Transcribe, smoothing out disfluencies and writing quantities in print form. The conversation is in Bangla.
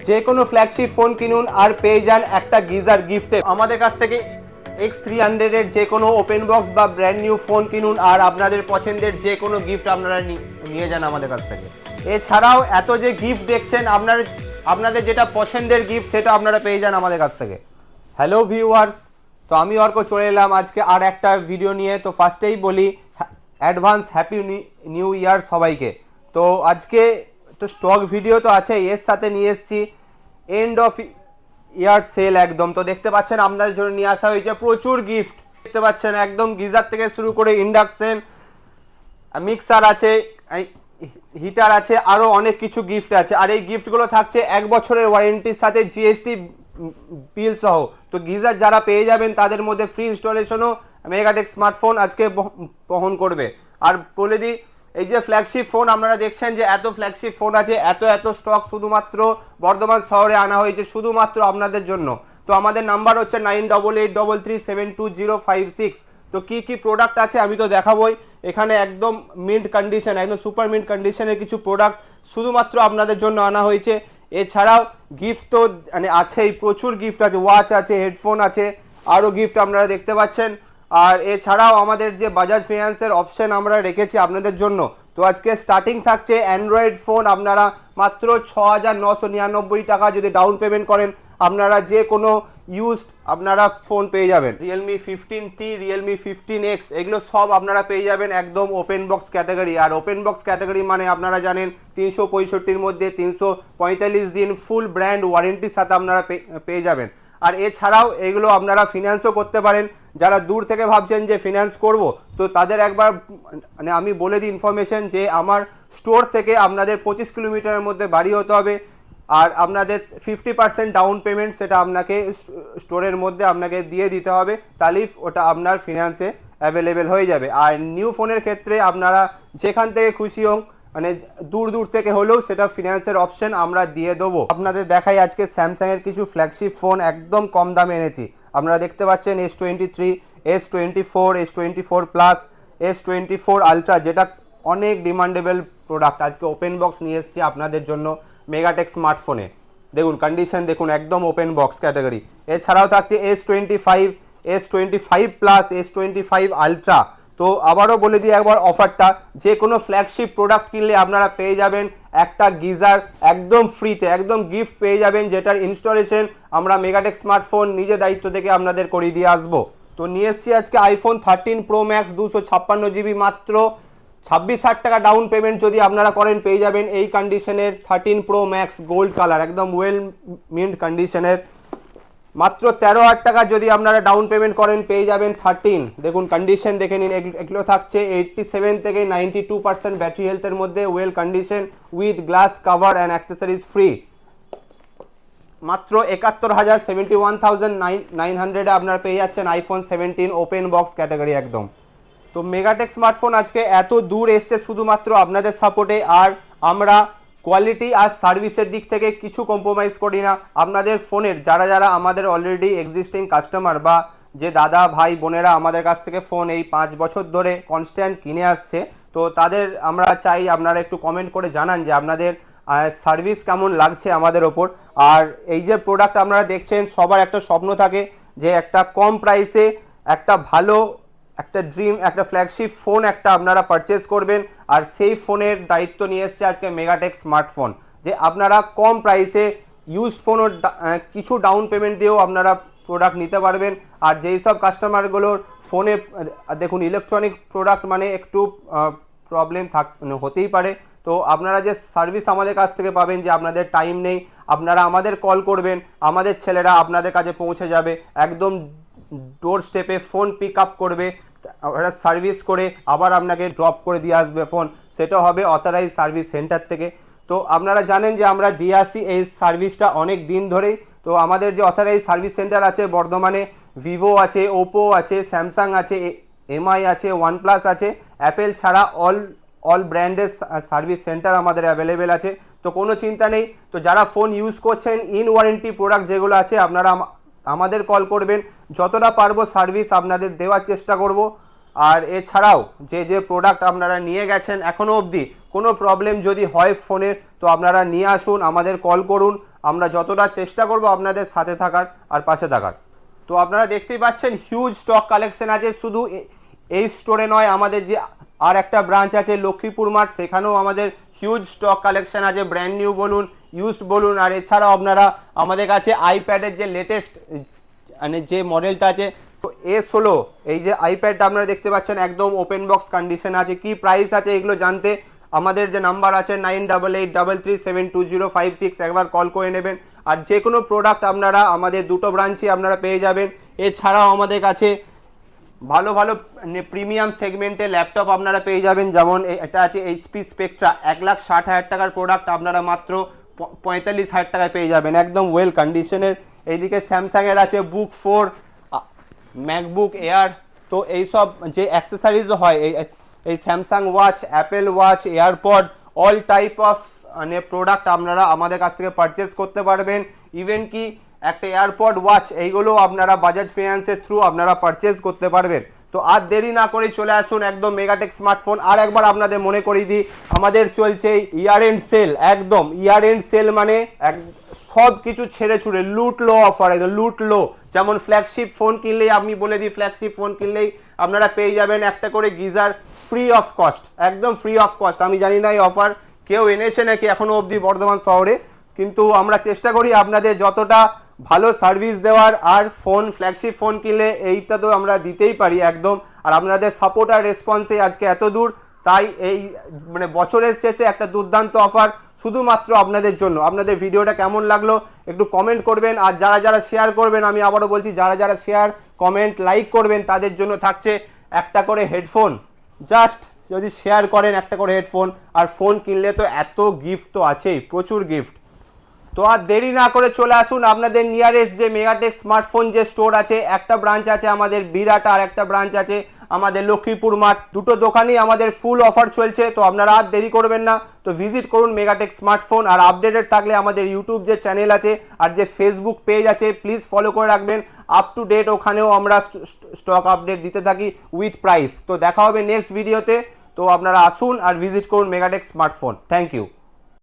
যে কোনো ফ্ল্যাগশিপ ফোন কিনুন আর পেয়ে যান একটা গিজার গিফটে। আমাদের কাছ থেকে X300 এর যে কোনো ওপেন বক্স বা ব্র্যান্ড নিউ ফোন কিনুন আর আপনাদের পছন্দের যে কোনো গিফট আপনারা নিয়ে যান আমাদের কাছ থেকে। এছাড়াও এত যে গিফট দেখছেন আপনাদের যেটা পছন্দের গিফট সেটা আপনারা পেয়ে যান আমাদের কাছ থেকে। হ্যালো ভিউয়ার্স, তো আমি অর্ক চলে এলাম আজকে আর একটা ভিডিও নিয়ে। তো ফার্স্টেই বলি অ্যাডভান্স হ্যাপি নিউ ইয়ার সবাইকে। তো আজকে তো স্টক ভিডিও তো আছে, এর সাথে নিয়ে এসেছি এন্ড অফ ইয়ার সেল একদম। তো দেখতে পাচ্ছেন আপনাদের জন্য নিয়ে আসা হয়েছে প্রচুর গিফট। দেখতে পাচ্ছেন একদম গিজার থেকে শুরু করে ইন্ডাকশন, মিক্সার আছে, হিটার আছে, আরও অনেক কিছু গিফট আছে। আর এই গিফটগুলো থাকছে 1 বছরের ওয়ারেন্টির সাথে জিএসটি বিল সহ। তো গিজার যারা পেয়ে যাবেন তাদের মধ্যে ফ্রি ইনস্টলেশনও মেগাটেক্স স্মার্টফোন আজকে বহন করবে। আর বলে দিই, এই যে ফ্ল্যাগশিপ ফোন আপনারা দেখছেন যে এত ফ্ল্যাগশিপ ফোন আছে, এত স্টক শুধুমাত্র বর্ধমান শহরে আনা হয়েছে শুধুমাত্র আপনাদের জন্য। তো আমাদের নাম্বার হচ্ছে 9883320556। তো কি কি প্রোডাক্ট আছে আমি তো দেখাবোই। এখানে একদম মিন্ট কন্ডিশন, একদম সুপার মিন্ট কন্ডিশনের কিছু প্রোডাক্ট শুধুমাত্র আপনাদের জন্য আনা হয়েছে। এছাড়াও গিফট তো মানে আছেই, প্রচুর গিফট আছে, ওয়াচ আছে, হেডফোন আছে, আরও গিফট আপনারা দেখতে পাচ্ছেন। আর এছাড়াও আমাদের যে বাজাজ ফিনান্সের অপশন আমরা রেখেছি আপনাদের জন্য। তো আজকে স্টার্টিং থাকছে অ্যান্ড্রয়েড ফোন আপনারা মাত্র 6,999 টাকা যদি ডাউন পেমেন্ট করেন আপনারা যে কোনো ইউজড আপনারা ফোন পেয়ে যাবেন। রিয়েলমি 15T, রিয়েলমি 15X এগুলো সব আপনারা পেয়ে যাবেন একদম ওপেন বক্স ক্যাটাগরি। আর ওপেন বক্স ক্যাটাগরি মানে আপনারা জানেন 365-র মধ্যে 345 দিন ফুল ব্র্যান্ড ওয়ারেন্টির সাথে আপনারা পেয়ে যাবেন। আর এছাড়াও এগুলো আপনারা ফিনান্সও করতে পারেন। যারা দূর থেকে ভাবছেন যে ফিনান্স করব, তো তাদের একবার মানে আমি বলে দিই ইনফরমেশন যে আমার স্টোর থেকে আপনাদের 25 কিলোমিটারের মধ্যে বাড়ি হতে হবে। আর আপনাদের 50% ডাউন পেমেন্ট সেটা আপনাকে স্টোরের মধ্যে আপনাকে দিয়ে দিতে হবে, তাহলেই ওটা আপনার ফিনান্সে অ্যাভেলেবেল হয়ে যাবে। আর নিউ ফোনের ক্ষেত্রে আপনারা যেখান থেকে খুশি হোক, মানে দূর থেকে হলেও সেটা ফিনান্সের অপশন আমরা দিয়ে দেবো। আপনাদের দেখাই আজকে স্যামসাংয়ের কিছু ফ্ল্যাগশিপ ফোন একদম কম দামে এনেছি। আপনারা দেখতে পাচ্ছেন S23, S24, S24 plus, S24 ultra, যেটা অনেক ডিমান্ডেবল প্রোডাক্ট। আজকে ওপেন বক্স নিয়ে এসেছি আপনাদের জন্য মেগাটেক্স স্মার্টফোনে। দেখুন কন্ডিশন দেখুন, একদম ওপেন বক্স ক্যাটাগরি। এছাড়াও থাকছে S25, S25 plus, S25 ultra. তো আবারও বলে দিই একবার অফারটা, যে কোনো ফ্ল্যাগশিপ প্রোডাক্ট কিনলে আপনারা পেয়ে যাবেন একটা গিজার একদম ফ্রিতে, একদম গিফট পেয়ে যাবেন, যেটার ইনস্টলেশন আমরা মেগাটেক্স স্মার্টফোন নিজে দায়িত্ব থেকে আপনাদের করিয়ে দিয়ে আসবো। তো নিয়ে এসেছি আজকে আইফোন 13 প্রো ম্যাক্স 256 GB মাত্র 26,000 টাকা ডাউন পেমেন্ট যদি আপনারা করেন পেয়ে যাবেন এই কন্ডিশনের 13 প্রো ম্যাক্স গোল্ড কালার, একদম ওয়েল মিন্ট কন্ডিশনের। মাত্র 13,000 টাকা যদি আপনারা ডাউন পেমেন্ট করেন পেয়ে যাবেন 13। দেখুন কন্ডিশন দেখে নিন, এগুলো থাকছে 87 থেকে 92% ব্যাটারি হেলথের মধ্যে, well condition with glass cover and accessories free. মাত্র 71,900 আপনারা পেয়ে যাচ্ছেন আইফোন 17 ওপেন বক্স ক্যাটাগরি একদম। তো মেগাটেক্স স্মার্টফোন আজকে এত দূর এসছে শুধুমাত্র আপনাদের সাপোর্টে। আর আমরা কোয়ালিটি আর সার্ভিসের দিক থেকে কিছু কম্প্রোমাইজ করি না। আপনাদের ফোনের যারা আমাদের অলরেডি এক্সিস্টিং কাস্টমার বা যে দাদা ভাই বোনেরা আমাদের কাছ থেকে ফোন এই 5 বছর ধরে কনস্ট্যান্ট কিনে আসছে, তো তাদের আমরা চাই আপনারা একটু কমেন্ট করে জানান যে আপনাদের সার্ভিস কেমন লাগছে আমাদের ওপর। আর এই যে প্রোডাক্ট আপনারা দেখছেন, সবার একটা স্বপ্ন থাকে যে একটা কম প্রাইসে একটা ভালো একটা ড্রিম একটা ফ্ল্যাগশিপ ফোন একটা আপনারা পারচেজ করবেন। আর সেই ফোনের দায়িত্ব নিয়ে এসছে আজকে মেগাটেক্স স্মার্টফোন, যে আপনারা কম প্রাইসে ইউজড ফোনও কিছু ডাউন পেমেন্ট দিয়েও আপনারা প্রোডাক্ট নিতে পারবেন। আর যেই সব কাস্টমারগুলোর ফোনে দেখুন ইলেকট্রনিক প্রোডাক্ট মানে একটু প্রবলেম হতেই পারে, তো আপনারা যে সার্ভিস আমাদের কাছ থেকে পাবেন, যে আপনাদের টাইম নেই, আপনারা আমাদের কল করবেন, আমাদের ছেলেরা আপনাদের কাছে পৌঁছে যাবে, একদম ডোর স্টেপে ফোন পিক আপ করবে, ওরা সার্ভিস করে আবার আপনাকে ড্রপ করে দিয়ে আসবে ফোন, সেটা হবে অথরাইজ সার্ভিস সেন্টার থেকে। তো আপনারা জানেন যে আমরা দিয়ে আসি এই সার্ভিসটা অনেক দিন ধরেই। তো আমাদের যে অথরাইজ সার্ভিস সেন্টার আছে বর্ধমানে, ভিভো আছে, ওপো আছে, স্যামসাং আছে, এমআই আছে, ওয়ানপ্লাস আছে, অ্যাপেল ছাড়া অল ব্র্যান্ডের সার্ভিস সেন্টার আমাদের অ্যাভেলেবেল আছে। তো কোনো চিন্তা নেই। তো যারা ফোন ইউজ করছেন ইন ওয়ারেন্টি প্রোডাক্ট যেগুলো আছে আপনারা আমাদের কল করবেন, যতটা পারবো সার্ভিস আপনাদের দেওয়ার চেষ্টা করব। আর এছাড়াও যে প্রোডাক্ট আপনারা নিয়ে গেছেন এখনও অবধি কোনো প্রবলেম যদি হয় ফোনের, তো আপনারা নিয়ে আসুন, আমাদের কল করুন, আমরা যতটা চেষ্টা করব আপনাদের সাথে থাকার আর পাশে থাকার। তো আপনারা দেখতেই পাচ্ছেন হিউজ স্টক কালেকশন আছে, শুধু এই স্টোরে নয়, আমাদের যে আর একটা ব্রাঞ্চ আছে লক্ষ্মীপুর মার্ট, সেখানেও আমাদের হিউজ স্টক কালেকশন আছে, ব্র্যান্ড নিউ বলুন, ইউজড বলুন। আর এছাড়াও আপনারা আমাদের কাছে আইপ্যাডের যে লেটেস্ট মানে যে মডেলটা আছে S16, এই যে আইপ্যাডটা আপনারা দেখতে পাচ্ছেন একদম ওপেন বক্স কন্ডিশন আছে। কি প্রাইস আছে এগুলো জানতে আমাদের যে নাম্বার আছে 9883372056, একবার কল করে নেবেন। আর যে কোনো প্রোডাক্ট আপনারা আমাদের দুটো ব্রাঞ্চে আপনারা পেয়ে যাবেন। এছাড়াও আমাদের কাছে ভালো ভালো প্রিমিয়াম সেগমেন্টে ল্যাপটপ আপনারা পেয়ে যাবেন, যেমন এটা আছে HP স্পেকট্রা, 1,60,000 টাকার প্রোডাক্ট আপনারা মাত্র 45,000 টাকায় পেয়ে যাবেন, একদম ওয়েল কন্ডিশনের। এইদিকে স্যামসাংয়ের আছে বুক 4, ম্যাকবুক এয়ার। তো এইসব যে অ্যাক্সেসরিজ হয়, এই Samsung watch, Apple watch, AirPod, all type of মানে প্রোডাক্ট আপনারা আমাদের কাছ থেকে পারচেস করতে পারবেন। ইভেন কি একটা এয়ারপড ওয়াচ, এইগুলো আপনারা বাজাজ ফিন্যান্সের থ্রু আপনারা পারচেস করতে পারবেন। তো আর দেরি না করে চলে আসুন একদম মেগাটেক স্মার্টফোন। আর একবার আপনাদের মনে করিয়ে দিই, আমাদের চলছে ইয়ার এন্ড সেল, একদম ইয়ার এন্ড সেল মানে সব কিছু ছেড়ে ছুড়ে লুট লো অফার, একদম লুট লো। যেমন ফ্ল্যাগশিপ ফোন কিনলেই, আমি বলে দিই, ফ্ল্যাগশিপ ফোন কিনলেই আপনারা পেয়ে যাবেন একটা করে গিজার ফ্রি অফ কস্ট, একদম ফ্রি অফ কস্ট। আমি জানি না এই অফার কেউ এনেছে নাকি এখনো অবধি বর্ধমান শহরে, কিন্তু আমরা চেষ্টা করি আপনাদের যতটা ভালো সার্ভিস দেওয়ার। আর ফোন, ফ্ল্যাগশিপ ফোন কিনলে এইটা তো আমরা দিতেই পারি একদম। আর আপনাদের সাপোর্ট আর রেসপন্সে আজকে এত দূর, তাই এই মানে বছরের শেষে একটা দুর্দান্ত অফার শুধুমাত্র আপনাদের জন্য। আপনাদের ভিডিওটা কেমন লাগলো একটু কমেন্ট করবেন, আর যারা যারা শেয়ার করবেন, আমি আবারও বলছি, যারা যারা শেয়ার, কমেন্ট, লাইক করবেন তাদের জন্য থাকছে একটা করে হেডফোন। জাস্ট যদি শেয়ার করেন একটা করে হেডফোন, আর ফোন কিনলে তো এত গিফট তো আছেই, প্রচুর গিফট। তো আর দেরি না করে চলে আসুন আপনাদের নিয়ারেস্ট যে মেগাটেক স্মার্টফোন যে স্টোর আছে, একটা ব্রাঞ্চ আছে আমাদের বিরাট, আর একটা ব্রাঞ্চ আছে আমাদের লক্ষ্মীপুর মাঠ। দুটো দোকানেই আমাদের ফুল অফার চলছে, তো আপনারা আর দেরি করবেন না, তো ভিজিট করুন মেগাটেক স্মার্টফোন। আর আপডেটেড থাকলে আমাদের ইউটিউব যে চ্যানেল আছে আর যে ফেসবুক পেজ আছে প্লিজ ফলো করে রাখবেন, আপ টু ডেট ওখানেও আমরা স্টক আপডেট দিতে থাকি উইথ প্রাইস। তো দেখা হবে নেক্সট ভিডিওতে, তো আপনারা আসুন আর ভিজিট করুন মেগাটেক স্মার্টফোন। Thank you.